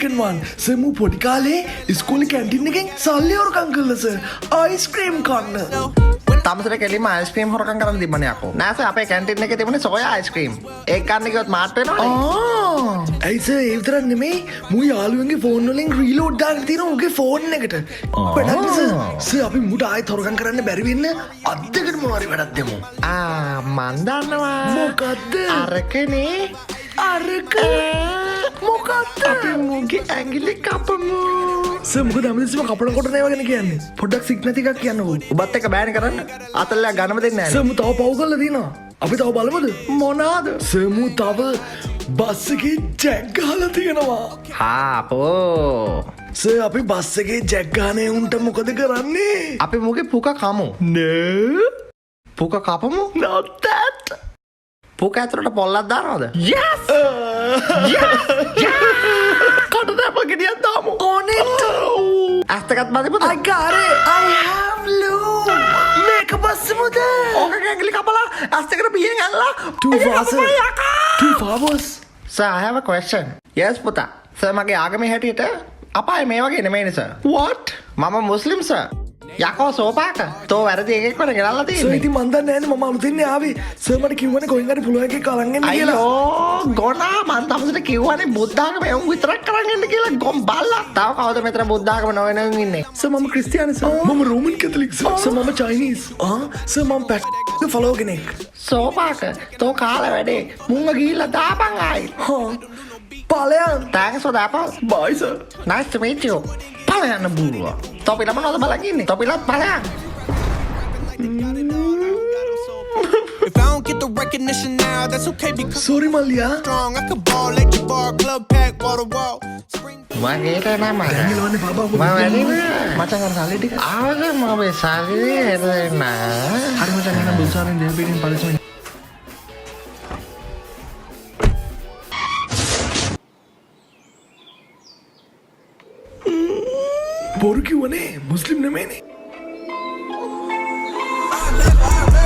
American one. Sir, mu podi kale school canteen එකෙන් සල්ලි හොරකම් කළා sir. ice cream කන්න. තමසර කෙලින්ම අයිස්ක්‍රීම් හොරකම් කරන්න තිබ්බනේ යකෝ. නෑ සර් අපේ කැන්ටින් එකේ තිබුණේ සෝයා අයිස්ක්‍රීම්. ඒක ගන්න ගියොත් මාට් වෙනවනේ. ඇයි sir ඒ විතරක් නෙමෙයි මු යාළුවන්ගේ ෆෝන් වලින් රීලෝඩ් දාගෙන තියෙන උගේ ෆෝන් එකට. වැඩක් sir. sir අපි මුට ආයෙත් හොරකම් කරන්න බැරි වෙන්න අද්දකට මොනවාරි වැඩක් දෙමු. මන් දන්නවා. මොකද්ද? අරකනේ. අරක මොකක්ද? අපි මුගේ ඇඟිලි කපමු. සර් මොකද හැමදෙස්සම කපනකොට නෑ වගේ කියන්නේ. පොඩ්ඩක් සිග් නැති එකක් කියන්නකෝ. ඔබත් එක්ක බෑනේ කරන්න. අතල්ලා ගන්නම දෙන්නේ සර් නෑනේ. මු තව පව් කරලා තියෙනවා. අපි තව බලමුද? මොනවාද? සර් මු තව බස් එකේ ජැක් ගහලා තියෙනවා. හාපෝ. සර් අපි බස් එකේ ජැක් ගහනේ උන්ට මොකද කරන්නේ? අපි මුගේ පුක කමු. නෑ. පුක කපමු. Not that. පුක ඇතුලට පොල්ලක් දානවද? Yes. කඩ දැප ගෙඩියක් දාමු. On it. ඇස් දෙකත් මදි පුතා. I got it. I have lube. මේක බස්සමුද? ඕක ඇඟිලි කපලා ඇස් දෙකට පියෙන් ඇල්ලලා. Too far sir. Too far boss. Sir, I have a question. Yes, පුතා. සර් මගේ ආගමේ හැටියට අපාය මේ වගේ නෙමෙයිනේ සර්. What? මම මුස්ලිම් සර්. යකෝ සෝපාක. තෝ වැරදි එකෙක් වර ගෙනල්ලා සර් තියෙන්නේ. ඉතින් මන් දන්නේ නෑනේ මම අලුතින් ආවේ. සර් මට කිව්වනේ කොහෙන් හරි පුළුවන් එකක් අරන් එන්න කියලා. අයියෝ ගොනා මන් තමසට කිව්වනේ බුද්ධාගම එවුන් විතරක් කරන් එන්න කියලා ගොම් බල්ලා. තව කවුද මෙතන බුද්ධාගම නොවෙනවුන් ඉන්නේ? සර් මම ක්‍රිස්තියානි සර්. මම රෝමන් කැතලික් සර්. සර් මම චයිනීස්. සර් මම පැට් ෆලෝ කෙනෙක්. සෝපාක. තෝ කාලා වැඩේ. මුංග ගිහිල්ලා දාපන් ආයි. ඵලයන්. Thanks for that. Bye sir. Nice to meet you. පලයන්න බූරුවා. තොපිලා මොනවද බලන් ඉන්නේ? තොපිලත් පලයන්. If I don't get the recognition now, that's okay because sorry මල්ලියා. strong. I could ball, let you bar, club pack, wall to wall. Spring. මගේට නම. ඇඟිලවන්නේ බබා මම වැඩි මචං අර සල්ලි ටික ආවද මම සල්ලි එරෙන්න. හරි මචං එන්න බුල්සාරෙන් දෙවියන් පරිස්සමෙන්. බොරු කිව්වනේ මුස්ලිම් නෙමෙයිනේ.